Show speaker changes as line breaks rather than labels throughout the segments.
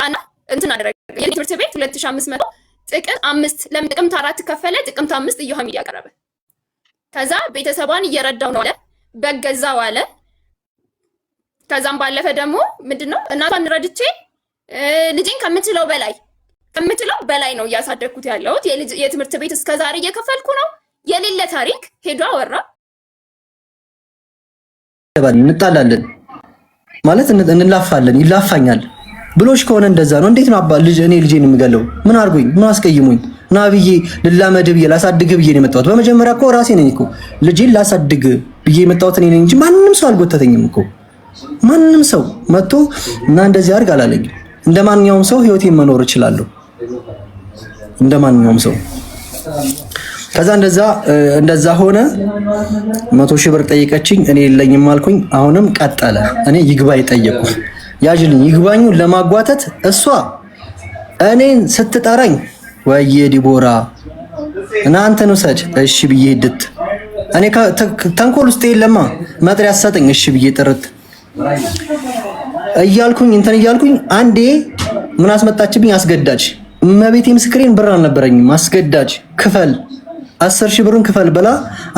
መጣና እንትን አደረገ። የትምህርት ቤት 2500 ጥቅምት 4 ከፈለ። ጥቅምት 5 እዮሃ ሚዲያ ቀረበ። ከዛ ቤተሰቧን እየረዳው ነው አለ፣ በገዛው አለ። ከዛም ባለፈ ደግሞ ምንድነው እናቷን ረድቼ ልጅን ከምትለው በላይ ነው እያሳደግኩት ያለሁት። የትምህርት ቤት እስከዛሬ እየከፈልኩ ነው። የሌለ ታሪክ ሄዶ አወራ።
እንጣላለን ማለት እንላፋለን፣ ይላፋኛል ብሎሽ ከሆነ እንደዛ ነው። እንዴት ነው አባ እኔ ልጄን የምገለው? ምን አርጎኝ? ምን አስቀይሞኝ? ና ብዬ ልላመድ ብዬ ላሳድግ ብዬ ነው የመጣሁት። በመጀመሪያ እኮ ራሴ ነኝ እኮ ልጄን ላሳድግ ብዬ የመጣሁት እኔ ነኝ እንጂ ማንንም ሰው አልጎተተኝም እኮ። ማንንም ሰው መጥቶ እና እንደዚህ አድርግ አላለኝም። እንደ ማንኛውም ሰው ህይወቴን መኖር እችላለሁ፣ እንደ ማንኛውም ሰው። ከዛ እንደዛ ሆነ። 100 ሺህ ብር ጠይቀችኝ፣ እኔ የለኝም አልኩኝ። አሁንም ቀጠለ። እኔ ይግባኝ ጠየቅኩ። ያጅልኝ ይግባኙን ለማጓተት እሷ እኔን ስትጠራኝ ወየ ዲቦራ እናንተን ውሰድ እሺ ብዬ ሄድት። እኔ ተንኮል ውስጥ የለማ መጥሪያ ሰጠኝ እሺ ብዬ ጥርት እያልኩኝ አንዴ ምን አስመጣችብኝ? አስገዳጅ። እመቤቴ ምስክሬን ብር አልነበረኝም። አስገዳጅ ክፈል 10 ሺህ ብሩን ክፈል ብላ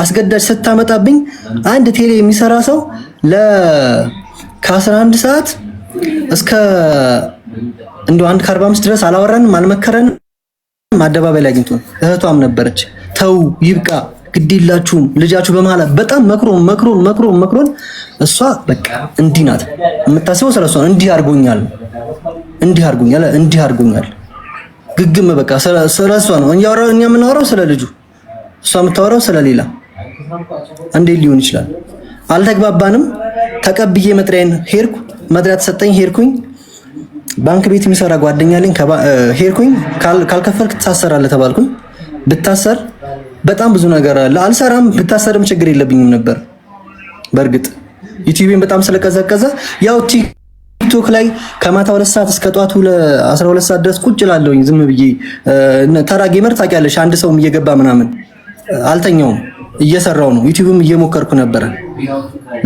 አስገዳጅ ስታመጣብኝ አንድ ቴሌ የሚሰራ ሰው ከ11 ሰዓት እስከ እንደው 1:45 ድረስ አላወራንም፣ አልመከረንም። አደባባይ ላይ አግኝቶን እህቷም ነበረች። ተው ይብቃ፣ ግዴላችሁም ልጃችሁ በመሐላ በጣም መክሮን እሷ በቃ እንዲህ ናት የምታስበው ስለሷ። እንዲህ አድርጎኛል ግግም በቃ ስለሷ ነው እኛ የምናወራው ስለ ልጁ፣ እሷ የምታወራው ስለሌላ። እንዴት ሊሆን ይችላል? አልተግባባንም። ተቀብዬ መጥሪያን ሄድኩ። መጥሪያ ተሰጠኝ። ሄድኩኝ። ባንክ ቤት የሚሰራ ጓደኛ አለኝ። ሄድኩኝ። ካልከፈልክ ትታሰራለህ ተባልኩኝ። ብታሰር በጣም ብዙ ነገር አለ። አልሰራም። ብታሰርም ችግር የለብኝም ነበር። በእርግጥ ዩቲዩብን በጣም ስለቀዘቀዘ ያው ቲክቶክ ላይ ከማታ 2 ሰዓት እስከ ጧቱ 12 ሰዓት ድረስ ቁጭ እላለሁኝ ዝም ብዬ። ተራ ጌመር ታውቂያለሽ፣ አንድ ሰውም እየገባ ምናምን አልተኛውም፣ እየሰራው ነው። ዩቲዩብም እየሞከርኩ ነበር።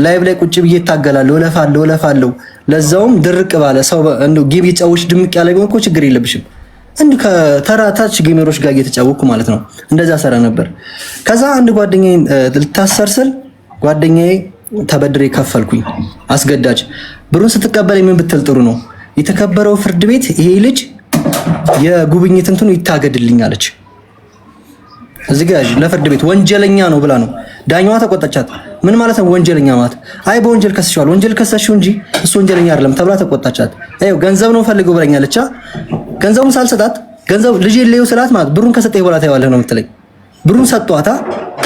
ላይቭ ላይ ቁጭ ብዬ እታገላለሁ፣ እለፋለሁ። ለዛውም ድርቅ ባለ ሰው እንደው ጌም እየጫወች ድምቅ ያለ ቢሆን እኮ ችግር የለብሽም። እንዴ ከተራ ታች ጌመሮች ጋር እየተጫወኩ ማለት ነው። እንደዛ ሰራ ነበር። ከዛ አንድ ጓደኛዬ ልታሰር ስል ጓደኛዬ ተበድሬ ከፈልኩኝ። አስገዳጅ ብሩን ስትቀበል ምን ብትል ጥሩ ነው? የተከበረው ፍርድ ቤት ይሄ ልጅ የጉብኝት እንትኑ ይታገድልኝ አለች። እዚህ ጋር ለፍርድ ቤት ወንጀለኛ ነው ብላ ነው ዳኛዋ ተቆጣቻት። ምን ማለት ነው ወንጀለኛ ማለት? አይ በወንጀል ከስሻል፣ ወንጀል ከሰሽው እንጂ እሱ ወንጀለኛ አይደለም ተብላ ተቆጣቻት። አይው ገንዘብ ነው ፈልገው ብለኛለች። ገንዘቡን ሳልሰጣት ገንዘብ ልጅ የሌለው ስላት ማለት ብሩን ከሰጠኝ በኋላ ታይዋለህ ነው የምትለኝ። ብሩን ሰጧታ፣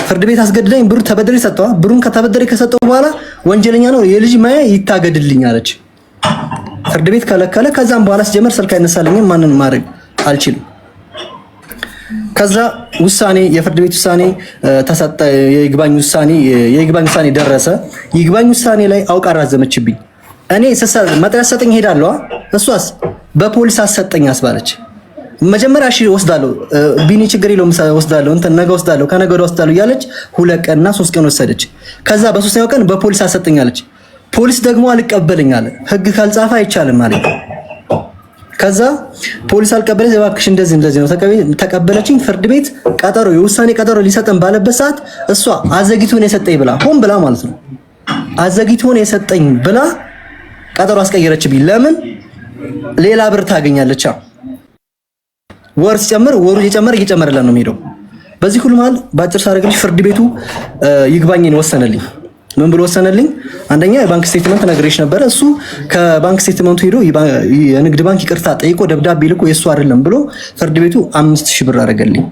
ፍርድ ቤት አስገድደኝ፣ ብሩ ተበደሪ ሰጠዋ። ብሩን ከተበደሪ ከሰጠው በኋላ ወንጀለኛ ነው የልጅ ማያ ይታገድልኝ አለች። ፍርድ ቤት ከለከለ። ከዛም በኋላ ሲጀመር ስልክ አይነሳልኝም፣ ማንን ማድረግ አልችልም። ከዛ ውሳኔ የፍርድ ቤት ውሳኔ ተሰጠ። የይግባኝ ውሳኔ ደረሰ። ይግባኝ ውሳኔ ላይ አውቃ አራዘመችብኝ። እኔ መጥሪያ ሰጠኝ ሄዳለሁ። እሷስ በፖሊስ አሰጠኝ አስባለች። መጀመሪያ እሺ ወስዳለሁ፣ ቢኒ ችግር የለውም ወስዳለሁ፣ ነገ ወስዳለሁ፣ ከነገ ወዲያ ወስዳለሁ እያለች 2 ቀንና 3 ቀን ወሰደች። ከዛ በ3ኛው ቀን በፖሊስ አሰጠኛለች። ፖሊስ ደግሞ አልቀበለኝ አለ። ህግ ካልጻፈ አይቻልም ማለት። ከዛ ፖሊስ አልቀበለኝ፣ እባክሽ እንደዚህ ነው ተቀበለችኝ። ፍርድ ቤት ቀጠሮ የውሳኔ ቀጠሮ ሊሰጠን ባለበት ሰዓት እሷ አዘግይቶ ነው የሰጠኝ ብላ ሆን ብላ ማለት ነው አዘግይቶ ነው የሰጠኝ ብላ ቀጠሮ አስቀየረችብኝ። ለምን? ሌላ ብር ታገኛለች። ወር ሲጨምር ወሩ እየጨመረላት ነው የሚሄደው። በዚህ ሁሉ መሀል ባጭር ሳደርግልሽ ፍርድ ቤቱ ይግባኝን ወሰነልኝ። ምን ብሎ ወሰነልኝ? አንደኛ የባንክ ስቴትመንት ነግሬሽ ነበረ። እሱ ከባንክ ስቴትመንቱ ሄዶ የንግድ ባንክ ይቅርታ ጠይቆ ደብዳቤ ልኮ የሱ አይደለም ብሎ ፍርድ ቤቱ 5000 ብር አደረገልኝ።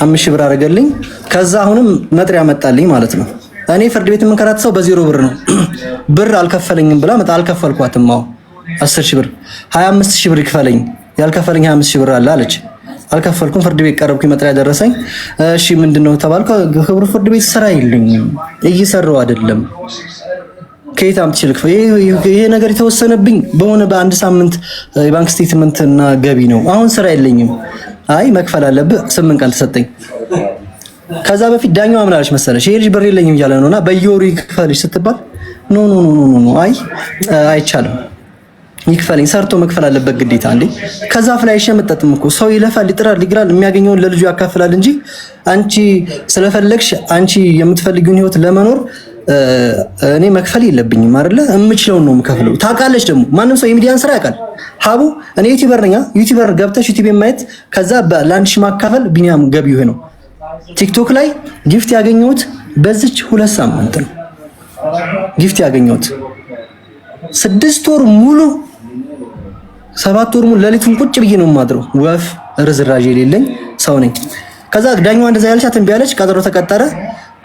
5000 ብር አደረገልኝ። ከዛ አሁንም መጥሪያ መጣልኝ ማለት ነው። እኔ ፍርድ ቤት የምንከራተተው በ0 ብር ነው። ብር አልከፈለኝም ብላ አልከፈልኳትም። 10000 ብር 25000 ብር ይክፈለኝ፣ ያልከፈለኝ 25000 ብር አለ አለች። አልከፈልኩም። ፍርድ ቤት ቀረብኩኝ። መጥሪያ ደረሰኝ። እሺ ምንድነው ተባልኩ። ክቡር ፍርድ ቤት ስራ የለኝም፣ እየሰራው አይደለም። ከየት አምጥቼ ልክፈል? ይሄ ነገር የተወሰነብኝ በሆነ በአንድ ሳምንት የባንክ ስቴትመንት እና ገቢ ነው። አሁን ስራ የለኝም። አይ መክፈል አለብህ። 8 ቀን ተሰጠኝ። ከዛ በፊት ዳኛዋ ምን አለች መሰለሽ? ይሄ ልጅ ብር የለኝም እያለ ነውና በየወሩ ይክፈልሽ ስትባል ኖ አይ አይቻልም፣ ይክፈልኝ። ሰርቶ መክፈል አለበት ግዴታ እንዴ። ከዛፍ ላይ አይሸመጠጥም እኮ ሰው ይለፋል፣ ይጥራል፣ ይግራል፣ የሚያገኘውን ለልጁ ያካፍላል እንጂ አንቺ ስለፈለግሽ አንቺ የምትፈልጊውን ህይወት ለመኖር እኔ መክፈል የለብኝም አይደለ? የምችለውን ነው የምከፍለው። ታውቃለች ደግሞ ማንም ሰው የሚዲያን ስራ ያውቃል። ሀቡ እኔ ዩቲዩበር ነኝ። ዩቲዩበር ገብተሽ ዩቲዩብ ማየት ከዛ ለአንድ ሺህ ማካፈል ቢኒያም ገቢው ይሄ ነው። ቲክቶክ ላይ ጊፍት ያገኘሁት በዚች 2 ሳምንት ነው። ጊፍት ያገኘሁት 6 ወር ሙሉ 7 ወር ሙሉ ሌሊቱን ቁጭ ብዬ ነው የማድረው። ወፍ ርዝራዥ የሌለኝ ሰው ነኝ። ከዛ ዳኛዋ እንደዛ ያለቻት እምቢ አለች። ቀጠሮ ተቀጠረ።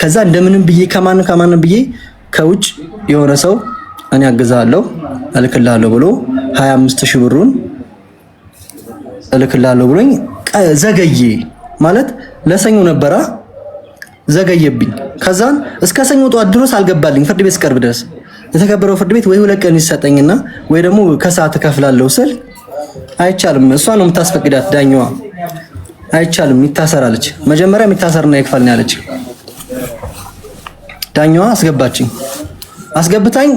ከዛ እንደምንም ብዬ ከማንም ብዬ ከውጭ የሆነ ሰው እኔ አግዛለሁ እልክልሃለሁ ብሎ 25000 ብሩን እልክልሃለሁ ብሎኝ ዘገየ። ማለት ለሰኞ ነበራ ዘገየብኝ። ከዛን እስከ ሰኞ ጠዋት ድረስ አልገባልኝ። ፍርድ ቤት ስቀርብ ድረስ የተከበረው ፍርድ ቤት ወይ 2 ቀን ይሰጠኝና ወይ ደግሞ ከሰዓት እከፍላለሁ ስል አይቻልም። እሷ ነው የምታስፈቅዳት ዳኛዋ። አይቻልም ይታሰራለች። መጀመሪያ የሚታሰርና ይክፈል ነው ያለች። ዳኛዋ አስገባችኝ። አስገብታኝ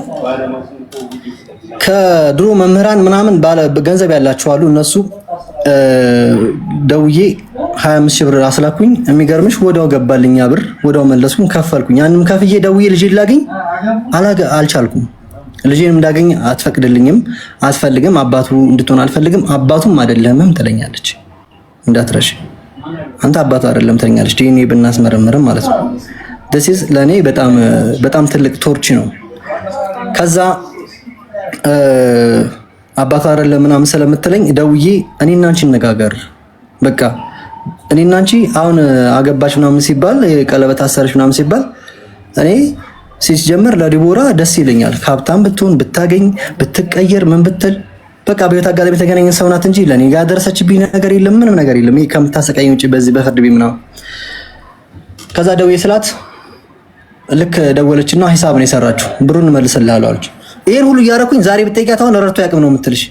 ከድሮ መምህራን ምናምን ባለ ገንዘብ ያላቸው አሉ። እነሱ ደውዬ 25000 ብር አስላኩኝ። የሚገርምሽ ወዲያው ገባልኝ ብር፣ ወዲያው መለስኩኝ፣ ከፈልኩኝ። ያንንም ከፍዬ ደውዬ ልጄን ላገኝ አልቻልኩም። ልጄንም እንዳገኝ አትፈቅድልኝም፣ አትፈልግም። አባቱ እንድትሆን አልፈልግም። አባቱም አይደለምም ትለኛለች። እንዳትረሽ አንተ አባቱ አይደለም ትለኛለች። ዲኤንኤ ብናስመረምርም ማለት ነው። this ለኔ በጣም ትልቅ ቶርች ነው። ከዛ አባቱ አይደለም ምናምን ስለምትለኝ ደውዬ እኔና አንቺ እንነጋገር፣ በቃ እኔና አንቺ አሁን አገባች ምናምን ሲባል ቀለበት አሰረች ምናምን ሲባል እኔ ሲጀምር ለዲቦራ ደስ ይለኛል። ሀብታም ብትሆን ብታገኝ ብትቀየር ምን ብትል በቃ በህይወት አጋጣሚ የተገናኘን ሰው ናት እንጂ ለኔ ጋር ደረሰችብኝ ነገር የለም፣ ምንም ነገር የለም። ይሄ ከምታሰቃኝ ውጪ በዚህ በፍርድ ቤት ምናምን። ከዛ ደውዬ ስላት ልክ ደወለችና ሂሳብ ነው የሰራችው፣ ብሩን እመልስልሃለሁ አለች። ይሄን ሁሉ እያደረኩኝ ዛሬ ብትጠይቃት አሁን ረርቶ ያቅም ነው የምትልሽ።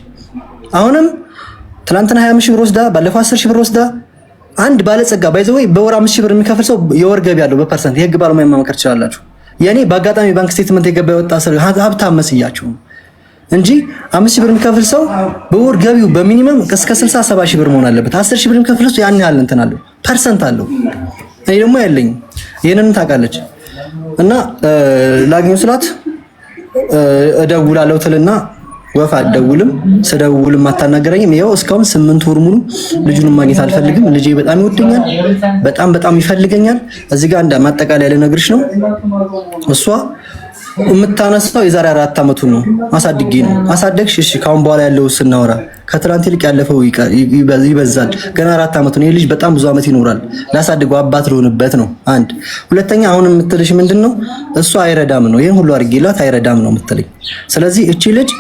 አሁንም ትናንትና 20000 ብር ወስዳ ባለፈው 10000 ብር ወስዳ አንድ ባለጸጋ ባይዘው በወር 5000 ብር የሚከፍል ሰው የወር ገቢ ያለው በፐርሰንት የህግ ባለሙያ ማመከር ትችላላችሁ። የኔ በአጋጣሚ ባንክ ስቴትመንት የገባ የወጣ ሰው ሀብታም መስያችሁ እንጂ 5000 ብር የሚከፍል ሰው በወር ገቢው በሚኒመም እስከ 60-70 ሺህ ብር መሆን አለበት። 10000 ብር የሚከፍል ሰው ያን ያህል እንትን አለው ፐርሰንት አለው። እኔ ደግሞ ያለኝ ይሄንን ታውቃለች። እና ላግኘው ስላት እደውላለሁ ትልና ወፍ አትደውልም። ስደውልም አታናገረኝም። ይኸው እስካሁን 8 ወር ሙሉ ልጁን ማግኘት አልፈልግም። ልጄ በጣም ይወደኛል፣ በጣም ይፈልገኛል። እዚህ ጋር እንደ ማጠቃለያ ልነግርሽ ነው። እሷ የምታነሳው የዛሬ 4 ዓመቱን ነው። አሳድጌ ነው አሳደግሽ። እሺ ካሁን በኋላ ያለው ስናወራ ከትላንት ይልቅ ያለፈው ይበዛል። ገና 4 ዓመቱ ነው። ይሄ ልጅ በጣም ብዙ ዓመት ይኖራል። ላሳድገው አባት ልሆንበት ነው። አንድ ሁለተኛ አሁን የምትልሽ ምንድነው? እሷ አይረዳም ነው። ይሄን ሁሉ አድርጌላት አይረዳም ነው የምትለኝ። ስለዚህ እቺ ልጅ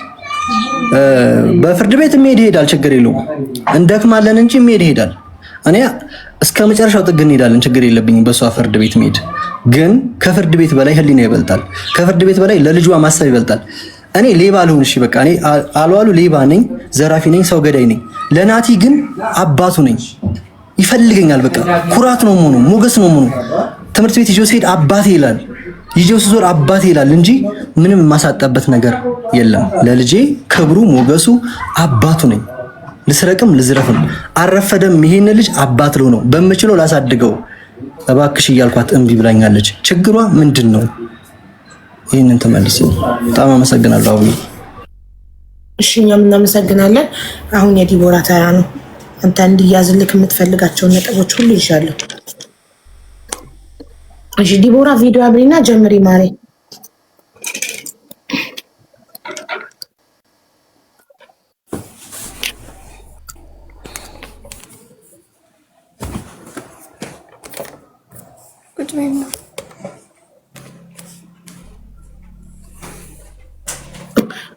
በፍርድ ቤት የሚሄድ ይሄዳል፣ ችግር የለውም። እንደክማለን እንጂ የሚሄድ ይሄዳል። እኔ እስከ መጨረሻው ጥግ እንሄዳለን፣ ችግር የለብኝም በሷ ፍርድ ቤት መሄድ። ግን ከፍርድ ቤት በላይ ህሊና ይበልጣል። ከፍርድ ቤት በላይ ለልጇ ማሰብ ይበልጣል። እኔ ሌባ ልሁን፣ እሺ በቃ እኔ አልዋሉ ሌባ ነኝ፣ ዘራፊ ነኝ፣ ሰው ገዳይ ነኝ። ለናቲ ግን አባቱ ነኝ። ይፈልገኛል። በቃ ኩራት ነው ሆኖ ሞገስ ነው ሆኖ ትምህርት ቤት ይዞ ሲሄድ አባቴ ይላል፣ ይዞ ሲዞር አባቴ ይላል እንጂ ምንም የማሳጣበት ነገር የለም። ለልጄ ክብሩ ሞገሱ አባቱ ነኝ። ልስረቅም ልዝረፍም አረፈደም ይሄን ልጅ አባት ነው በምችለው ላሳድገው እባክሽ እያልኳት እምቢ ብላኛለች። ችግሯ ምንድነው? ይሄንን ተመልስ። በጣም አመሰግናለሁ። አሁን
እሺ እኛም እናመሰግናለን። አሁን የዲቦራ ተራ ነው። አንተ እንዲያዝልክ የምትፈልጋቸውን ነጥቦች ሁሉ ይሻለሁ። እሺ ዲቦራ ቪዲዮ አብሪና ጀምሪ ማሬ።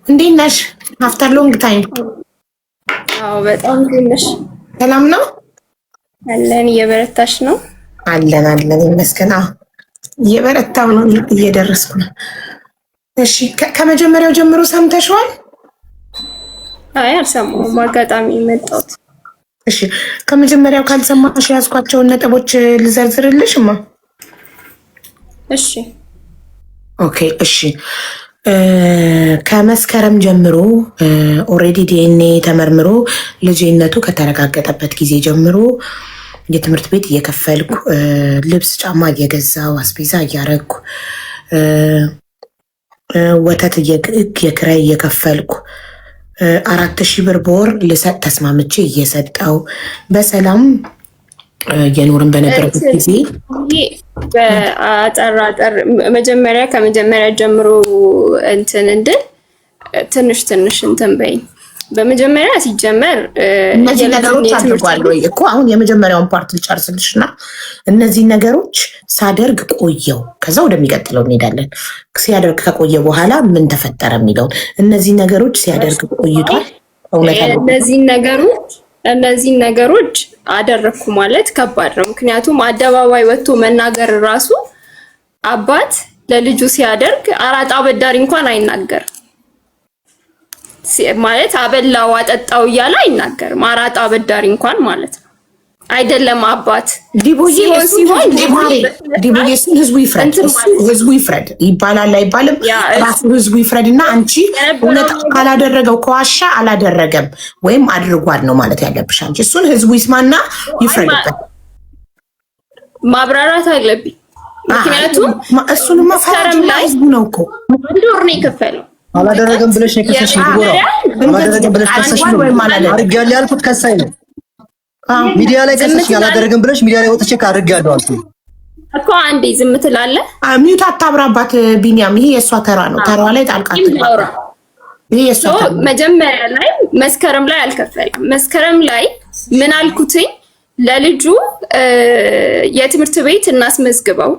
እንዴት ነሽ? አፍተር ሎንግ ታይም።
አዎ በጣም ትንሽ
ሰላም ነው
አለን። እየበረታሽ ነው?
አለን ይመስገን። እየበረታው ነው፣ እየደረስኩ ነው። እሺ ከመጀመሪያው ጀምሮ ሰምተሽዋል?
አይ አልሰማሁም፣ አጋጣሚ መጣሁት።
እሺ ከመጀመሪያው ካልሰማሽ ያዝኳቸውን ነጥቦች ልዘርዝርልሽማ።
እሺ
ኦኬ። እሺ ከመስከረም ጀምሮ ኦልሬዲ ዲኤንኤ ተመርምሮ ልጅነቱ ከተረጋገጠበት ጊዜ ጀምሮ የትምህርት ቤት እየከፈልኩ ልብስ ጫማ እየገዛው አስቤዛ እያረግኩ ወተት የክራይ እየከፈልኩ 4,000 ብር በወር ልሰጥ ተስማምቼ እየሰጠው በሰላም የኖርን በነበረበት ጊዜ
በአጠራጠር መጀመሪያ ከመጀመሪያ ጀምሮ እንትን ትንሽ እንትን በይ። በመጀመሪያ ሲጀመር
እነዚህ ነገሮች አድርጓል ወይ እኮ አሁን የመጀመሪያውን ፓርት ልጨርስልሽና እነዚህ ነገሮች ሳደርግ ቆየው። ከዛ ወደሚቀጥለው እንሄዳለን። ሲያደርግ ከቆየ በኋላ ምን ተፈጠረ የሚለውን እነዚህ ነገሮች ሲያደርግ ቆይቷል።
እነዚህ ነገሮች አደረግኩ ማለት ከባድ ነው። ምክንያቱም አደባባይ ወጥቶ መናገር ራሱ አባት ለልጁ ሲያደርግ አራጣ አበዳሪ እንኳን አይናገርም ማለት አበላው አጠጣው እያለ አይናገርም። አራጣ አበዳሪ እንኳን ማለት ነው አይደለም። አባት
ዲቦዬ ህዝቡ ይፍረድ ይባላል አይባልም? ራሱ ህዝቡ ይፍረድና አንቺ እውነት ካላደረገው ከዋሻ አላደረገም ወይም አድርጓል ነው ማለት ያለብሽ አንቺ። እሱን ህዝቡ ይስማና ይፍረድበት።
ማብራራት አለብኝ። ምክንያቱም
እሱንማ ፈረም ላይ ህዝቡ ነው እኮ
አንድ ወር ነው የከፈለው።
አላደረገም ብለሽ ነው ከሰሽ ይጎራ አላደረገም ብለሽ ከሰሽ ነው አድርጌያለሁ ያልኩት ከሳይ ነው ሚዲያ ላይ ከሰሽ ያላደረገም ብለሽ ሚዲያ ላይ ወጥቼ ካድርጌያለሁ አልኩ
እኮ። አንዴ ዝም ትላለህ።
ሚውት አታብራባት ቢኒያም። ይሄ የሷ ተራ ነው። ተራዋ ላይ ጣልቃት ይሄ የሷ ተራ።
መጀመሪያ ላይ መስከረም ላይ አልከፈልም። መስከረም ላይ ምን አልኩትኝ ለልጁ የትምህርት ቤት እናስመዝግበው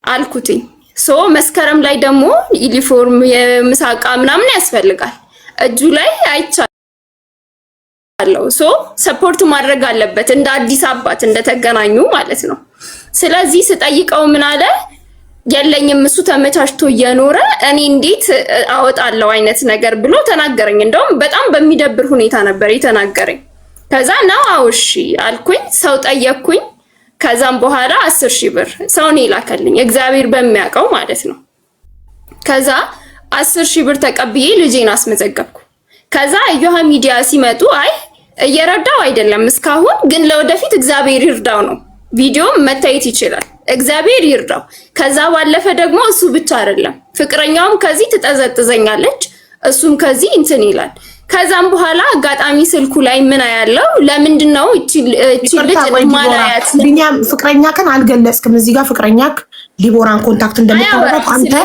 አልኩትኝ። መስከረም ላይ ደግሞ ዩኒፎርም የምሳቃ ምናምን ያስፈልጋል። እጁ ላይ አይቻለሁ። ሰፖርት ማድረግ አለበት እንደ አዲስ አባት እንደተገናኙ ማለት ነው። ስለዚህ ስጠይቀው ምን አለ? የለኝም እሱ ተመቻችቶ እየኖረ እኔ እንዴት አወጣለሁ አይነት ነገር ብሎ ተናገረኝ። እንደውም በጣም በሚደብር ሁኔታ ነበር የተናገረኝ። ከዛ ነው አውሺ አልኩኝ። ሰው ጠየቅኩኝ። ከዛም በኋላ 10,000 ብር ሰው ነው ይላከልኝ እግዚአብሔር በሚያውቀው ማለት ነው። ከዛ 10,000 ብር ተቀብዬ ልጄን አስመዘገብኩ። ከዛ እዮሃ ሚዲያ ሲመጡ አይ እየረዳው አይደለም እስካሁን ግን ለወደፊት እግዚአብሔር ይርዳው ነው። ቪዲዮም መታየት ይችላል። እግዚአብሔር ይርዳው። ከዛ ባለፈ ደግሞ እሱ ብቻ አይደለም ፍቅረኛውም ከዚህ ትጠዘጥዘኛለች፣ እሱም ከዚህ እንትን ይላል። ከዛም በኋላ አጋጣሚ ስልኩ ላይ ምን ያለው ለምንድነው እቺ ልጅ ማላያት
ቢኒያም ፍቅረኛከን አልገለጽክም። እዚህ ጋር ፍቅረኛክ ዲቦራን ኮንታክት እንደምታደርጋት አንተ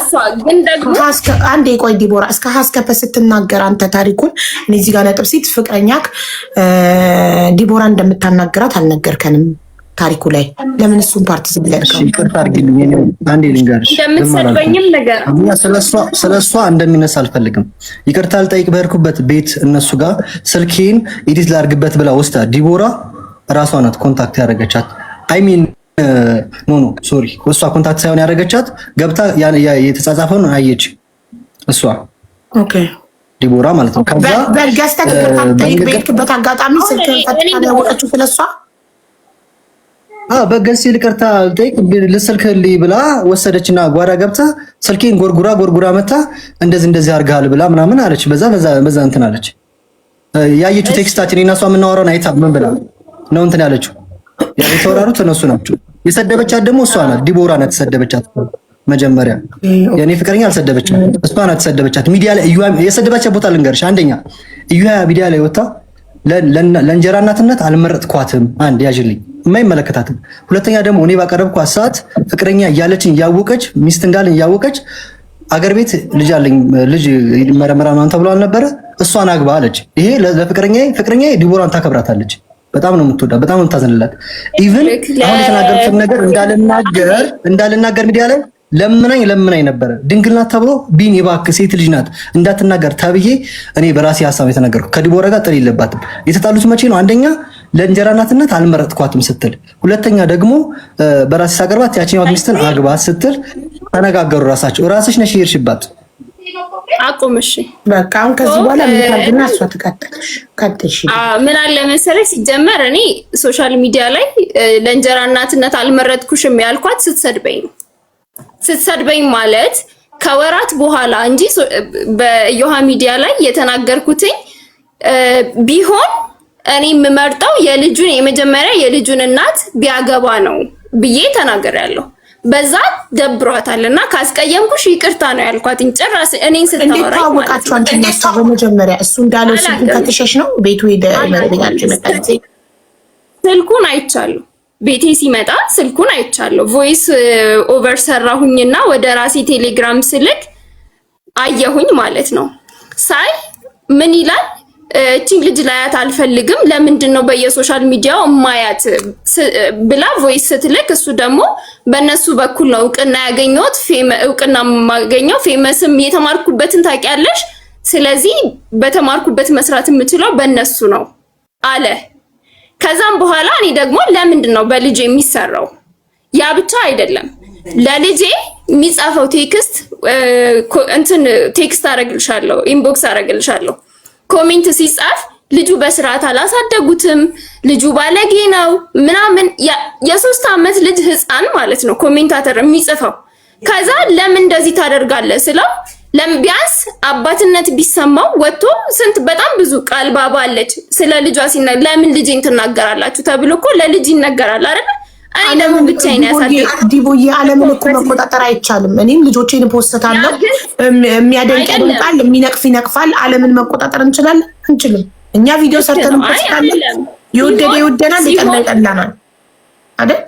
ግን ደግሞ
አንዴ ቆይ ዲቦራ እስከ ሀስከፈ ስትናገር አንተ ታሪኩን እኔ እዚህ ጋር ነጥብ ሲት ፍቅረኛክ ዲቦራ እንደምታናገራት አልነገርከንም ታሪኩ ላይ ለምን እሱን ፓርት ዝብለርከው?
ይቅርታ አድርጊልኝ። እኔ አንዴ ልንገርሽ
እንደምትሰድበኝም ነገር
ስለሷ እንደሚነሳ አልፈልግም። ይቅርታ ልጠይቅ በሄድኩበት ቤት እነሱ ጋር ስልኬን ኤዲት ላድርግበት ብላ ወስዳ ዲቦራ ራሷ ናት ኮንታክት ያደረገቻት። አይ ሚን ኖ ሶሪ እሷ ኮንታክት ሳይሆን ያደረገቻት ገብታ የተጻጻፈውን አየች እሷ። ኦኬ ዲቦራ ማለት ነው። ከዛ
በርጋስታ ተከታታይ በሄድክበት አጋጣሚ ስልኬን ፈትታ ያወቀችው ስለሷ
በገንሲ ልቀርታ ልጠይቅ ልስልክልኝ ብላ ወሰደችና ጓዳ ገብታ ስልኬን ጎርጉራ መታ እንደዚህ አርጋል ብላ ምናምን አለች። በዛ እንትን አለች። ያየችው ቴክስታችን እና እሷ የምናወራውን አይታ ምን ብላ ነው እንትን ያለችው? የተወራሩት እነሱ ናቸው። የሰደበቻት ደግሞ እሷ ናት። ዲቦራ ናት የሰደበቻት። መጀመሪያ የኔ ፍቅረኛ አልሰደበቻት፣ እሷ ናት የሰደበቻት። ሚዲያ ላይ የሰደበቻት ቦታ ልንገርሽ። አንደኛ እዩሃ ሚዲያ ላይ ወጣ ለእንጀራ እናትነት አልመረጥኳትም። አንድ ያዥልኝ የማይመለከታትም። ሁለተኛ ደግሞ እኔ ባቀረብኳት ሰዓት ፍቅረኛ እያለችኝ እያወቀች ሚስት እንዳለኝ እያወቀች አገር ቤት ልጅ አለኝ ልጅ መረመራ ነው ተብሎ አልነበረ? እሷን አግባ አለች። ይሄ ፍቅረኛ ዲቦራን ታከብራታለች። በጣም ነው የምትወዳት፣ በጣም ነው የምታዝንላት። ኢቭን አሁን የተናገርኩት ነገር እንዳልናገር ሚዲያ ላይ ለምናኝ ነበረ። ድንግልና ተብሎ ቢኒ እባክህ ሴት ልጅ ናት እንዳትናገር ተብዬ እኔ በራሴ ሀሳብ የተናገርኩት። ከዲቦራ ጋር ጥል የለባትም። የተጣሉት መቼ ነው? አንደኛ ለእንጀራ እናትነት አልመረጥኳትም ስትል፣ ሁለተኛ ደግሞ በራሴ ሳቀርባት ያቺኛው ሚስትን አግባት ስትል ተነጋገሩ። ራስሽ ነሽ የሄድሽባት።
አቁም እሺ
በቃ አሁን ከዚህ በኋላ ምን ታርግና እሷ ትቀጥልሽ።
ምን አለ መሰለሽ ሲጀመር እኔ ሶሻል ሚዲያ ላይ ለእንጀራ እናትነት አልመረጥኩሽም ያልኳት ስትሰድበኝ ነው። ስትሰድበኝ ማለት ከወራት በኋላ እንጂ በዮሃ ሚዲያ ላይ የተናገርኩትኝ ቢሆን እኔ የምመርጠው የልጁን የመጀመሪያ የልጁን እናት ቢያገባ ነው ብዬ ተናግሬያለሁ። በዛ ደብሯታልና ካስቀየምኩሽ ይቅርታ ነው ያልኳት። ጭራሽ እኔን ስታወራኝ
ታወቃችሁ አንቺ ነው በመጀመሪያ እሱ እንዳለው ስልኩን ከተሸሽ ነው ቤቱ ሄደ መረጃችሁ መጣች።
ስልኩን አይቻለሁ፣ ቤቴ ሲመጣ ስልኩን አይቻለሁ። ቮይስ ኦቨር ሰራሁኝና ወደ ራሴ ቴሌግራም ስልክ አየሁኝ ማለት ነው። ሳይ ምን ይላል? እቺን ልጅ ላያት አልፈልግም፣ ለምንድን ነው በየሶሻል ሚዲያው ማያት ብላ ቮይስ ስትልክ፣ እሱ ደግሞ በእነሱ በኩል ነው እውቅና ያገኘሁት፣ እውቅና ማገኘው ፌመስም የተማርኩበትን ታውቂያለሽ፣ ስለዚህ በተማርኩበት መስራት የምችለው በእነሱ ነው አለ። ከዛም በኋላ እኔ ደግሞ ለምንድን ነው በልጄ የሚሰራው? ያ ብቻ አይደለም፣ ለልጄ የሚጻፈው ቴክስት ቴክስት አረግልሻለሁ፣ ኢንቦክስ አረግልሻለሁ። ኮሜንት ሲጻፍ ልጁ በስርዓት አላሳደጉትም፣ ልጁ ባለጌ ነው ምናምን፣ የ3 ዓመት ልጅ ህፃን ማለት ነው ኮሜንታተር የሚጽፈው። ከዛ ለምን እንደዚህ ታደርጋለህ ስለው ቢያንስ አባትነት ቢሰማው ወጥቶ ስንት በጣም ብዙ ቃል ባባ አለች ስለ ልጇ ለምን ልጅን ትናገራላችሁ ተብሎ እኮ ለልጅ ይነገራል አይደል? አይ ደግሞ ብቻዬን ያሳደግ
ዲቦዬ ዓለምን እኮ መቆጣጠር አይቻልም። እኔም ልጆቼን ፖስታለሁ፣ የሚያደንቅ ያደንቃል፣ የሚነቅፍ ይነቅፋል። ዓለምን መቆጣጠር እንችላለን? አንችልም። እኛ ቪዲዮ ሰርተን ፖስታለን። የወደደ ይወደናል፣ የጠላ ይጠላናል አይደል?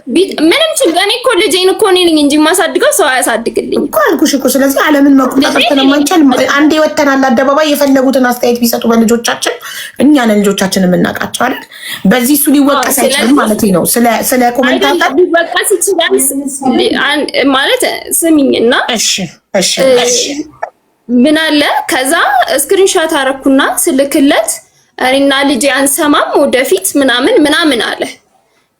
ምንም ችግር እኔ እኮ ልጄን እኮ እኔ ነኝ እንጂ የማሳድገው ሰው አያሳድግልኝ
እኮ አልኩሽ እኮ። ስለዚህ ዓለምን መቆጣጠር ስለማንችል አንዴ ወተናል አደባባይ የፈለጉትን አስተያየት ቢሰጡ በልጆቻችን እኛ ነን ልጆቻችን የምናውቃቸው አይደል? በዚህ እሱ ሊወቀስ አይችልም ማለት ነው። ስለ ኮሜንታተር
ሊወቀስ ይችላል ማለት ስሚኝና፣
እሺ
ምን አለ ከዛ ስክሪንሾት አረኩና ስልክለት እኔና ልጄ አንሰማም ወደፊት ምናምን አለ።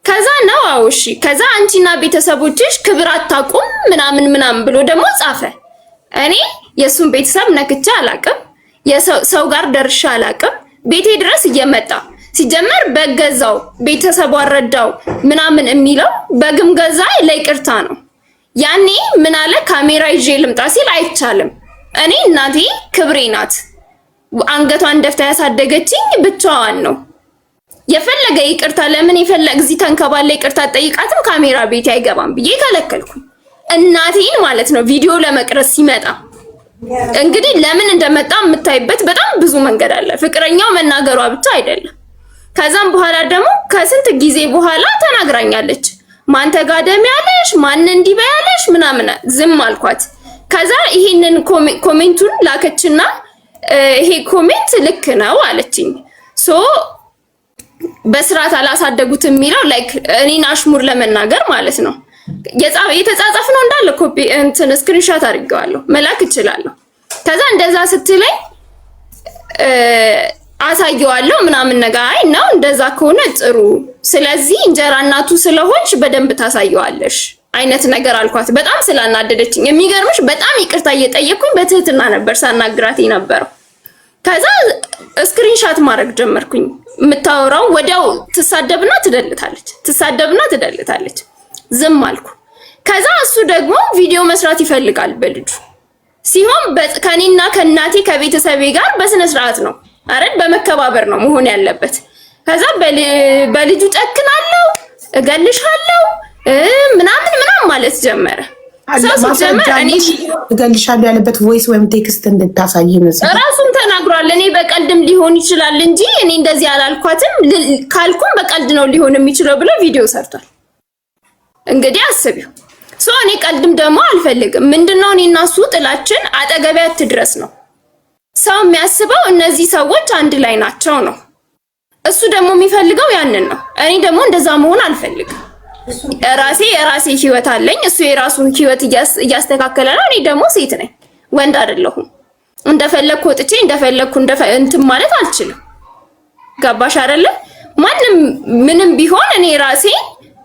ከዛ ነው እሺ፣ ከዛ አንቺና ቤተሰቦችሽ ክብር አታውቁም ምናምን ብሎ ደግሞ ጻፈ። እኔ የሱን ቤተሰብ ነክቼ አላቅም፣ ሰው ጋር ደርሼ አላቅም። ቤቴ ድረስ እየመጣ ሲጀመር በገዛው ቤተሰቡ አረዳው ምናምን የሚለው በግም ገዛ ለይቅርታ ነው። ያኔ ምን አለ ካሜራ ይዤ ልምጣ ሲል አይቻልም። እኔ እናቴ ክብሬ ናት፣ አንገቷን ደፍታ ያሳደገችኝ ብቻዋን ነው። የፈለገ ይቅርታ ለምን የፈለገ እዚህ ተንከባለ ይቅርታ ጠይቃትም ካሜራ ቤት አይገባም ብዬ ከለከልኩኝ። እናቴን ማለት ነው ቪዲዮ ለመቅረጽ ሲመጣ እንግዲህ ለምን እንደመጣ የምታይበት በጣም ብዙ መንገድ አለ። ፍቅረኛው መናገሯ ብቻ አይደለም። ከዛም በኋላ ደግሞ ከስንት ጊዜ በኋላ ተናግራኛለች። ማን ተጋደም ያለሽ ማን እንዲበያለሽ ምናምን፣ ዝም አልኳት። ከዛ ይሄንን ኮሜንቱን ላከችና ይሄ ኮሜንት ልክ ነው አለችኝ። ሶ በስርዓት አላሳደጉትም የሚለው ላይክ እኔን አሽሙር ለመናገር ማለት ነው። የተጻጻፍ ነው እንዳለ ኮፒ ስክሪንሾት አድርጌዋለሁ መላክ እችላለሁ። ከዛ እንደዛ ስትለኝ አሳየዋለሁ ምናምን ነገር። አይ ነው እንደዛ ከሆነ ጥሩ፣ ስለዚህ እንጀራ እናቱ ስለሆንሽ በደንብ ታሳየዋለሽ አይነት ነገር አልኳት። በጣም ስላናደደችኝ የሚገርምሽ በጣም ይቅርታ እየጠየቅኩኝ በትህትና ነበር ሳናግራት የነበረው። ከዛ ስክሪንሾት ማድረግ ጀመርኩኝ። የምታወራው ወዲያው ትሳደብና ትደልታለች። ዝም አልኩ። ከዛ እሱ ደግሞ ቪዲዮ መስራት ይፈልጋል በልጁ ሲሆን ከኔና ከእናቴ ከቤተሰቤ ጋር በስነ ስርዓት ነው አይደል፣ በመከባበር ነው መሆን ያለበት። ከዛ በልጁ ጨክናለሁ፣ እገልሻለሁ ምናምን ማለት ጀመረ።
እገልሻለሁ ያለበት ቮይስ ወይም ቴክስት እንድታሳይ ነው
ራሱን ተናግሯል። እኔ በቀልድም ሊሆን ይችላል እንጂ እኔ እንደዚህ አላልኳትም፣ ካልኩም በቀልድ ነው ሊሆን የሚችለው ብሎ ቪዲዮ ሰርቷል። እንግዲህ አስቢው። እኔ ቀልድም ደግሞ አልፈልግም። ምንድነው እኔና እሱ ጥላችን አጠገቢያ ትድረስ ነው። ሰው የሚያስበው እነዚህ ሰዎች አንድ ላይ ናቸው ነው። እሱ ደግሞ የሚፈልገው ያንን ነው። እኔ ደግሞ እንደዛ መሆን አልፈልግም። የራሴ ህይወት አለኝ። እሱ የራሱን ህይወት እያስተካከለ ነው። እኔ ደግሞ ሴት ነኝ፣ ወንድ አይደለሁም። እንደፈለኩ ወጥቼ እንደፈለኩ እንትን ማለት አልችልም። ገባሽ አይደለ? ማንም ምንም ቢሆን እኔ ራሴ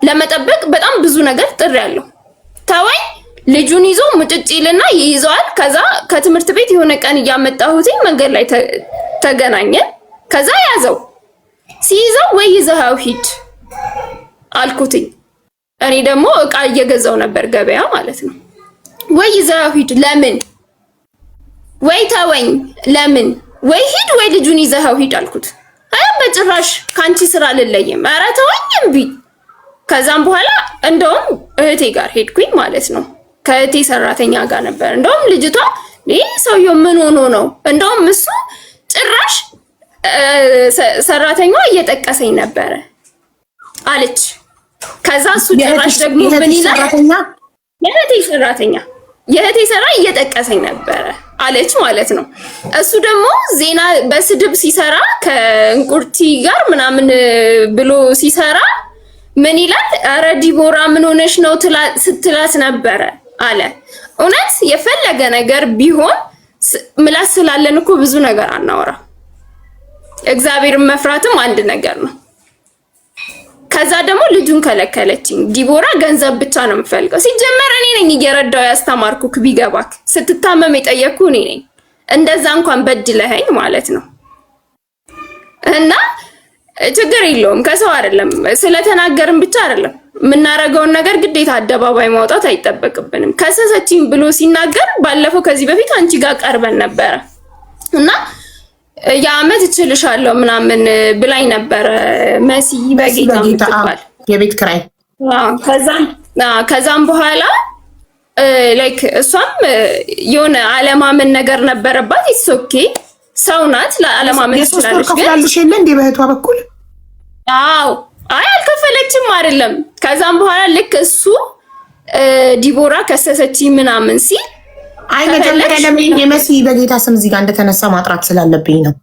ለመጠበቅ በጣም ብዙ ነገር ጥሬያለሁ። ተወኝ። ልጁን ይዞ ሙጭጭልና ይይዘዋል። ከዛ ከትምህርት ቤት የሆነ ቀን እያመጣሁት መንገድ ላይ ተገናኘን። ከዛ ያዘው። ሲይዘው ወይ ይዘኸው ሂድ አልኩትኝ። እኔ ደግሞ እቃ እየገዛው ነበር ገበያ ማለት ነው። ወይ ይዘኸው ሂድ። ለምን ወይ ተወኝ ለምን ወይ ሂድ ወይ ልጁን ይዘኸው ሂድ አልኩት። አይ በጭራሽ ካንቺ ስራ ልለይም፣ ኧረ ተወኝ እምቢ። ከዛም በኋላ እንደውም እህቴ ጋር ሄድኩኝ ማለት ነው። ከእህቴ ሰራተኛ ጋር ነበር። እንደውም ልጅቷ ይህ ሰውየው ምን ሆኖ ነው? እንደውም እሱ ጭራሽ ሰራተኛዋ እየጠቀሰኝ ነበረ አለች። ከዛ እሱ ጭራሽ ደግሞ ምን ይላል? የእህቴ ሰራ እየጠቀሰኝ ነበረ አለች ማለት ነው። እሱ ደግሞ ዜና በስድብ ሲሰራ ከእንቁርቲ ጋር ምናምን ብሎ ሲሰራ ምን ይላል? ኧረ ዲቦራ ምን ሆነሽ ነው ስትላት ነበረ አለ። እውነት የፈለገ ነገር ቢሆን ምላስ ስላለን እኮ ብዙ ነገር አናወራ። እግዚአብሔርን መፍራትም አንድ ነገር ነው። ከዛ ደግሞ ልጁን ከለከለችኝ። ዲቦራ ገንዘብ ብቻ ነው የምፈልገው። ሲጀመር እኔ ነኝ እየረዳው ያስተማርኩክ፣ ቢገባክ ስትታመም የጠየቅኩ እኔ ነኝ። እንደዛ እንኳን በድለኸኝ ማለት ነው። እና ችግር የለውም ከሰው አይደለም ስለተናገርን ብቻ አይደለም የምናረገውን ነገር ግዴታ አደባባይ ማውጣት አይጠበቅብንም። ከሰሰችኝ ብሎ ሲናገር ባለፈው ከዚህ በፊት አንቺ ጋር ቀርበን ነበረ እና የአመት እችልሻለሁ ምናምን ብላኝ ነበረ መሲ በጌታ ምትባል
የቤት ኪራይ።
ከዛም በኋላ ላይክ እሷም የሆነ አለማመን ነገር ነበረባት። ኢትስ ኦኬ ሰው ናት፣ ለአለማመን ትችላለች። ግን
ከፍላለሽ የለ እንዴ በእህቷ በኩል?
አዎ አይ አልከፈለችም አይደለም። ከዛም በኋላ ልክ እሱ ዲቦራ ከሰሰችኝ ምናምን ሲል
አይ መጀመሪያ ለምን የመሲ በጌታ ስም እዚህ ጋር እንደተነሳ ማጥራት ስላለብኝ ነው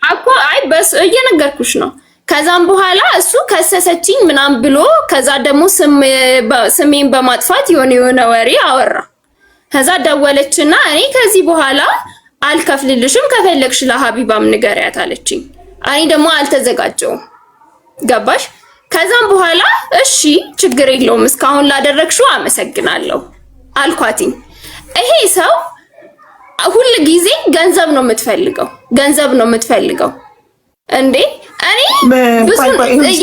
እኮ። አይ በስ እየነገርኩሽ ነው። ከዛም በኋላ እሱ ከሰሰችኝ ምናምን ብሎ ከዛ ደግሞ ስሜን በማጥፋት የሆነ ወሬ አወራ። ከዛ ደወለችና እኔ ከዚህ በኋላ አልከፍልልሽም ከፈለግሽ ለሀቢባም ንገሪያት አለችኝ። እኔ ደግሞ አልተዘጋጀውም። ገባሽ? ከዛም በኋላ እሺ ችግር የለውም እስካሁን ላደረግሽው አመሰግናለሁ አልኳትኝ። ይሄ ሰው ሁሉ ጊዜ ገንዘብ ነው የምትፈልገው እንዴ? እኔ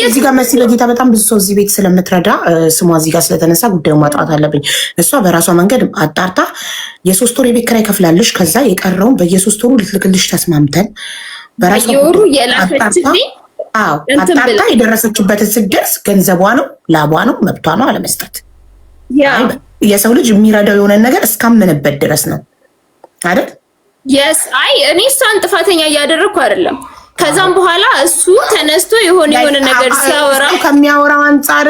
እዚህ ጋር መሲ በጌታ በጣም ብዙ ሰው እዚህ ቤት ስለምትረዳ ስሟ እዚህ ጋር ስለተነሳ ጉዳዩን ማጥራት አለብኝ። እሷ በራሷ መንገድ አጣርታ የ3 ወር የቤት ኪራይ ከፍላለሽ። ከዛ የቀረውን በየ3 ወሩ ልትልክልሽ ተስማምተን በራሷ
የላከችልኝ
አጣርታ የደረሰችበትን ስትደርስ ገንዘቧ ነው፣ ላቧ ነው፣ መብቷ ነው አለመስጠት። የሰው ልጅ የሚረዳው የሆነ ነገር እስካመነበት ድረስ ነው አይደል?
የስ አይ እኔ እሷን ጥፋተኛ እያደረኩ አይደለም። ከዛም በኋላ እሱ ተነስቶ የሆነ ነገር ሲያወራ
ከሚያወራው አንጻር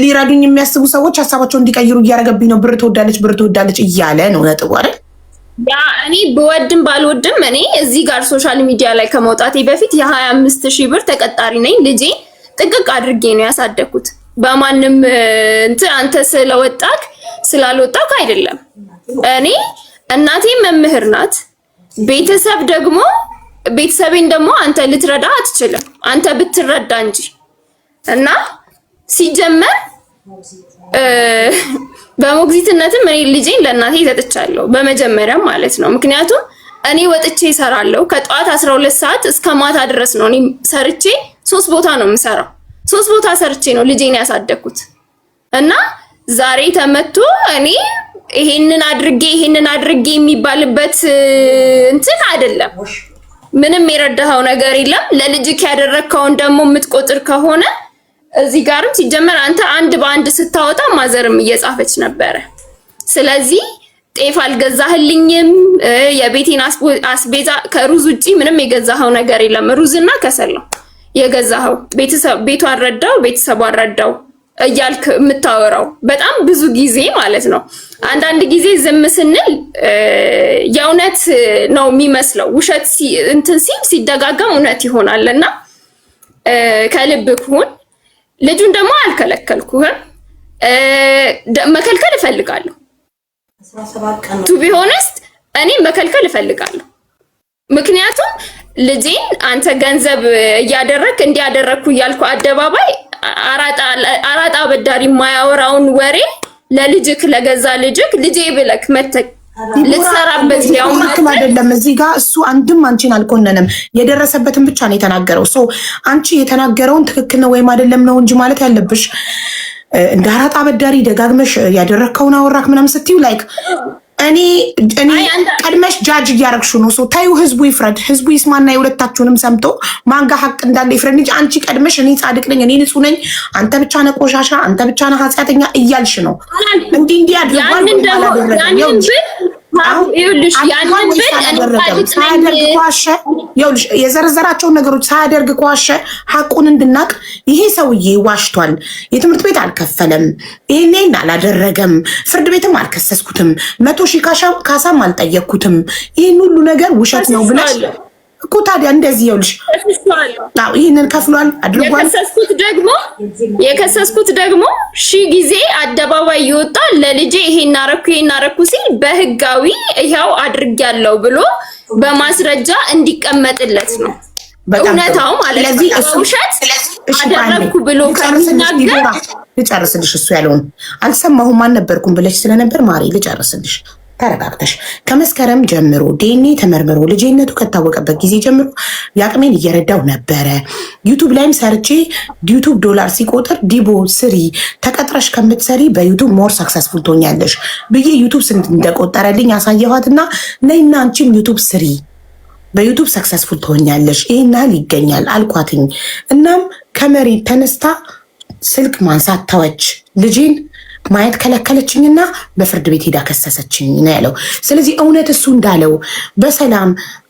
ሊረዱኝ የሚያስቡ ሰዎች ሀሳባቸውን እንዲቀይሩ እያደረገብኝ ነው። ብር ትወዳለች እያለ ነው ነጥቡ አይደል?
ያ እኔ በወድም ባልወድም እኔ እዚህ ጋር ሶሻል ሚዲያ ላይ ከመውጣቴ በፊት የ25,000 ብር ተቀጣሪ ነኝ። ልጄ ጥቅቅ አድርጌ ነው ያሳደኩት። በማንም እንትን አንተ ስለወጣክ ስላልወጣክ አይደለም። እኔ እናቴ መምህር ናት። ቤተሰቤን ደግሞ አንተ ልትረዳ አትችልም፣ አንተ ብትረዳ እንጂ። እና ሲጀመር በሞግዚትነትም እኔ ልጄን ለእናቴ ሰጥቻለሁ በመጀመሪያም ማለት ነው። ምክንያቱም እኔ ወጥቼ እሰራለሁ ከጠዋት 12 ሰዓት እስከ ማታ ድረስ ነው። እኔ ሰርቼ 3 ቦታ ነው የምሰራው። 3 ቦታ ሰርቼ ነው ልጄን ያሳደኩት። እና ዛሬ ተመቶ እኔ ይሄንን አድርጌ የሚባልበት እንትን አይደለም። ምንም የረዳኸው ነገር የለም። ለልጅክ ያደረግከውን ደግሞ የምትቆጥር ከሆነ እዚህ ጋርም ሲጀመር አንተ አንድ በአንድ ስታወጣ ማዘርም እየጻፈች ነበረ። ስለዚህ ጤፍ አልገዛህልኝም፣ የቤቴን አስቤዛ ከሩዝ ውጪ ምንም የገዛኸው ነገር የለም። ሩዝና ከሰል ነው የገዛኸው። ቤቷን ረዳው፣ ቤተሰቧን ረዳው እያልክ የምታወራው በጣም ብዙ ጊዜ ማለት ነው። አንዳንድ ጊዜ ዝም ስንል የእውነት ነው የሚመስለው። ውሸት እንትን ሲደጋገም እውነት ይሆናልና ከልብክ ሁን። ልጁን ደግሞ አልከለከልኩህም፣ መከልከል እፈልጋለሁ። ቱ ቢ ሆነስት እኔ መከልከል እፈልጋለሁ። ምክንያቱም ልጄን አንተ ገንዘብ እያደረክ እንዲያደረግኩ እያልኩ አደባባይ አራጣ በዳሪ የማያወራውን ወሬ ለልጅክ ለገዛ ልጅክ ልጄ ብለክ መተክ ልትሰራበት ያው
ማክም አይደለም። እዚህ ጋር እሱ አንድም አንቺን አልኮነንም፣ የደረሰበትን ብቻ ነው የተናገረው። ሶ አንቺ የተናገረውን ትክክል ነው ወይም አይደለም ነው እንጂ ማለት ያለብሽ እንደ አራጣ በዳሪ ደጋግመሽ ያደረግከውን አወራክ ምናምን ስትዩ ላይክ እኔ ቀድመሽ ጃጅ እያረግሹ ነው። ሰው ታዩ፣ ህዝቡ ይፍረድ። ህዝቡ ይስማና የሁለታችሁንም ሰምቶ ማንጋ ሀቅ እንዳለ ይፍረድ እንጂ አንቺ ቀድመሽ እኔ ጻድቅ ነኝ፣ እኔ ንጹህ ነኝ፣ አንተ ብቻ ነህ ቆሻሻ፣ አንተ ብቻ ነህ ኃጢአተኛ እያልሽ ነው። እንዲህ አድርጓል የዘረዘራቸውን ነገሮች ሳያደርግ ከዋሸ ሀቁን እንድናቅ ይሄ ሰውዬ ዋሽቷል፣ የትምህርት ቤት አልከፈለም፣ ይሄን አላደረገም፣ ፍርድ ቤትም አልከሰስኩትም፣ 100,000 ካሳም አልጠየቅኩትም፣ ይህን ሁሉ ነገር ውሸት ነው ብለሽ እኮ ታዲያ እንደዚህ ይኸውልሽ፣ ይህንን ከፍሏል አድርጓል።
የከሰስኩት ደግሞ 1000 ጊዜ አደባባይ ይወጣ ለልጄ ይሄን አረኩ ሲል በህጋዊ ይሄው አድርጌያለሁ ብሎ በማስረጃ እንዲቀመጥለት ነው እውነታው ማለት ነው። ውሸት አደረኩ ብሎ ከሚናገር
ልጨርስልሽ፣ እሱ ያለውን አልሰማሁም አልነበርኩም ብለሽ ስለነበር ማሪ ልጨርስልሽ። ተረጋግተሽ ከመስከረም ጀምሮ ዲኤንኤ ተመርምሮ ልጅነቱ ከታወቀበት ጊዜ ጀምሮ የአቅሜን እየረዳው ነበረ። ዩቱብ ላይም ሰርቼ ዩቱብ ዶላር ሲቆጥር ዲቦ ስሪ ተቀጥረሽ ከምትሰሪ በዩቱብ ሞር ሰክሰስፉል ትሆኛለሽ ብዬ ዩቱብ ስንት እንደቆጠረልኝ ያሳየኋትና ነይና አንቺም ዩቱብ ስሪ በዩቱብ ሰክሰስፉል ትሆኛለሽ ይሄን ያህል ይገኛል አልኳትኝ። እናም ከመሬት ተነስታ ስልክ ማንሳት ተወች። ልጄን ማየት ከለከለችኝና በፍርድ ቤት ሄዳ ከሰሰችኝ ነው ያለው። ስለዚህ እውነት እሱ እንዳለው በሰላም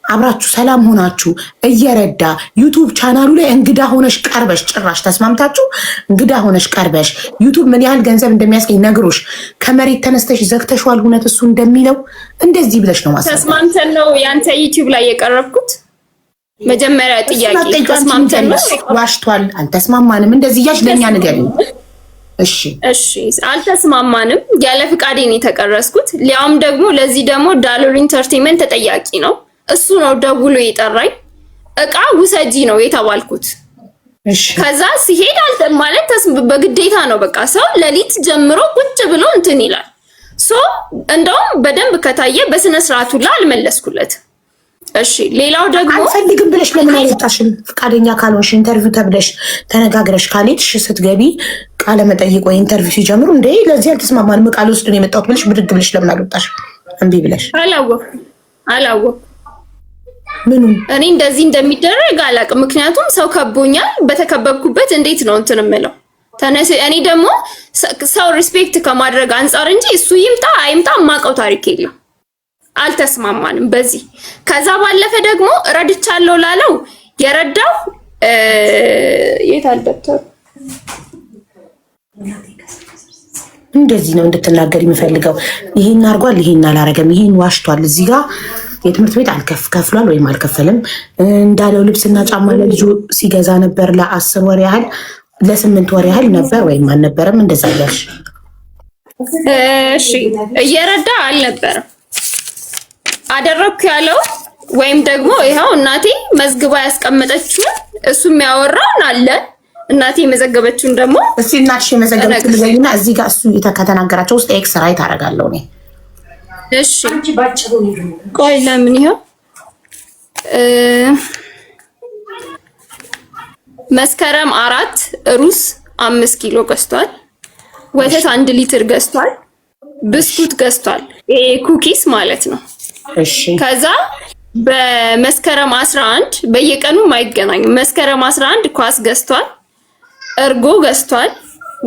አብራችሁ ሰላም ሆናችሁ እየረዳ ዩቱብ ቻናሉ ላይ እንግዳ ሆነሽ ቀርበሽ ጭራሽ ተስማምታችሁ እንግዳ ሆነሽ ቀርበሽ ዩቱብ ምን ያህል ገንዘብ እንደሚያስገኝ ነግሮሽ ከመሬት ተነስተሽ ዘግተሽዋል። እውነት እሱ እንደሚለው እንደዚህ ብለሽ ነው ማሰብ።
ተስማምተን ነው ያንተ ዩቲዩብ ላይ የቀረብኩት። መጀመሪያ ጥያቄ ተስማምተን ነው?
ዋሽቷል፣ አልተስማማንም እንደዚህ እያልሽ ለኛ ንገሪኝ። እሺ
አልተስማማንም። ያለ ፍቃዴ ነው የተቀረስኩት። ሊያውም ደግሞ ለዚህ ደግሞ ዳሎር ኢንተርቴይንመንት ተጠያቂ ነው። እሱ ነው ደውሎ የጠራኝ። እቃ ውሰጂ ነው የተባልኩት። ከዛ ሲሄድ ማለት በግዴታ ነው። በቃ ሰው ሌሊት ጀምሮ ቁጭ ብሎ እንትን ይላል። እንደውም በደንብ ከታየ በስነ ስርዓቱ ላይ አልመለስኩለት። እሺ ሌላው ደግሞ
አልፈልግም ብለሽ ለምን አልወጣሽም? ፍቃደኛ ካልሆንሽ ኢንተርቪው ተብለሽ ተነጋግረሽ ካልሄድሽ ስትገቢ ቃለ መጠይቅ ወይ ኢንተርቪው ሲጀምሩ እንዴ ለዚህ አልተስማማንም ቃል ውስጥ ነው የመጣሁት ብለሽ ብድግ ብለሽ ለምን አልወጣሽም? እምቢ ብለሽ
አላወኩም።
ምኑን
እኔ እንደዚህ እንደሚደረግ አላውቅም። ምክንያቱም ሰው ከቦኛል። በተከበብኩበት እንዴት ነው እንትን የምለው? እኔ ደግሞ ሰው ሪስፔክት ከማድረግ አንጻር እንጂ እሱ ይምጣ አይምጣ የማውቀው ታሪክ የለም። አልተስማማንም በዚህ። ከዛ ባለፈ ደግሞ ረድቻለሁ ላለው የረዳው የት አልደብተሩ
እንደዚህ ነው እንድትናገር የሚፈልገው። ይሄን አርጓል፣ ይሄን አላረገም፣ ይሄን ዋሽቷል፣ እዚህ ጋር የትምህርት ቤት ከፍሏል ወይም አልከፈለም እንዳለው ልብስና ጫማ ለልጁ ሲገዛ ነበር ለ10 ወር ያህል ለ8 ወር ያህል ነበር ወይም አልነበረም እንደዛ ያልሽ።
እሺ እየረዳ አልነበረም አደረኩ ያለው ወይም ደግሞ ይሄው እናቴ መዝግባ ያስቀመጠችው እሱ የሚያወራውን አለ። እናቴ የመዘገበችውን ደግሞ
እስቲ እናትሽ የመዘገበችውን ዘይና እዚህ ጋር እሱ የተከተናገራቸው ውስጥ ኤክስ ራይት አደርጋለሁ እኔ።
እሺ ቆይ ለምን ይሄው መስከረም 4 ሩዝ 5 ኪሎ ገዝቷል። ወተት 1 ሊትር ገዝቷል። ብስኩት ገዝቷል። ይሄ ኩኪስ ማለት ነው።
እሺ
ከዛ በመስከረም 11 በየቀኑ ማይገናኙ መስከረም 11 ኳስ ገዝቷል። እርጎ ገዝቷል።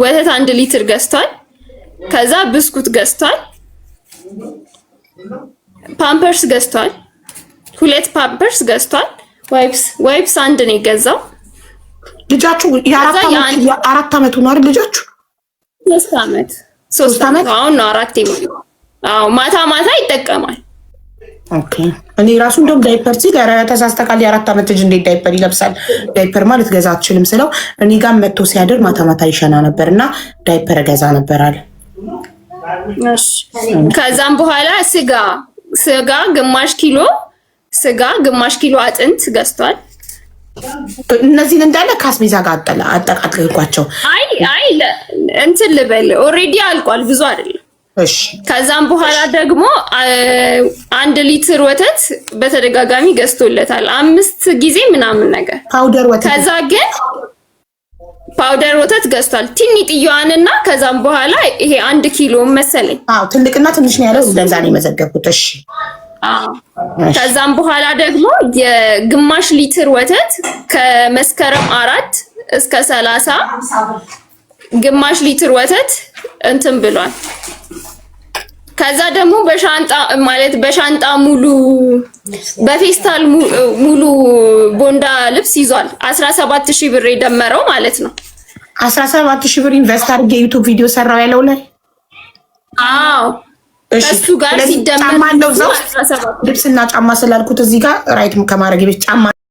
ወተት 1 ሊትር ገዝቷል። ከዛ ብስኩት ገዝቷል። ፓምፐርስ ገዝቷል። 2 ፓምፐርስ ገዝቷል። ዋይፕስ 1 ነው የገዛው።
ልጃችሁ የአራት ዓመቱ ነው አይደል? ልጃችሁ
3 ዓመት አሁን ነው 4 የሚሆነው። አዎ ማታ ይጠቀማል።
ኦኬ እኔ ራሱ እንደውም ዳይፐር ሲል ተሳስተካል። የ4 ዓመት ልጅ እንዴት ዳይፐር ይለብሳል? ዳይፐር ማለት ገዛ አትችልም ስለው እኔ ጋር መጥቶ ሲያደር ማታ ይሸና ነበርና ዳይፐር ገዛ ነበር አለ።
እሺ ከዛም በኋላ ስጋ ግማሽ ኪሎ አጥንት ገዝቷል።
እነዚህን እንዳለ ካስቤዛ ጋር አጠቃቅልኳቸው።
አይ እንትን ልበል ኦሬዲ አልቋል፣ ብዙ አይደለም።
እሺ
ከዛም በኋላ ደግሞ 1 ሊትር ወተት በተደጋጋሚ ገዝቶለታል 5 ጊዜ ምናምን ነገር
ፓውደር ወተት።
ከዛ ግን ፓውደር ወተት ገዝቷል። ቲኒጥየዋንና ከዛም በኋላ ይሄ 1 ኪሎ መሰለኝ።
አዎ ትልቅና ትንሽ ነው ያለው። እንደዛ ነው የመዘገብኩት። እሺ
ከዛም በኋላ ደግሞ የግማሽ ሊትር ወተት ከመስከረም 4 እስከ 30 ግማሽ ሊትር ወተት እንትን ብሏል። ከዛ ደግሞ በሻንጣ ማለት በሻንጣ ሙሉ በፌስታል ሙሉ ቦንዳ ልብስ ይዟል። 17000 ብር የደመረው ማለት ነው።
17000 ብር ኢንቨስት አድርጌ ዩቲዩብ ቪዲዮ ሰራው ያለው ላይ
አዎ እሱ ጋር ሲደመር
ጫማ ነው። ልብስና ጫማ ስላልኩት እዚህ ጋር ራይት ከማድረግ ቤት ጫማ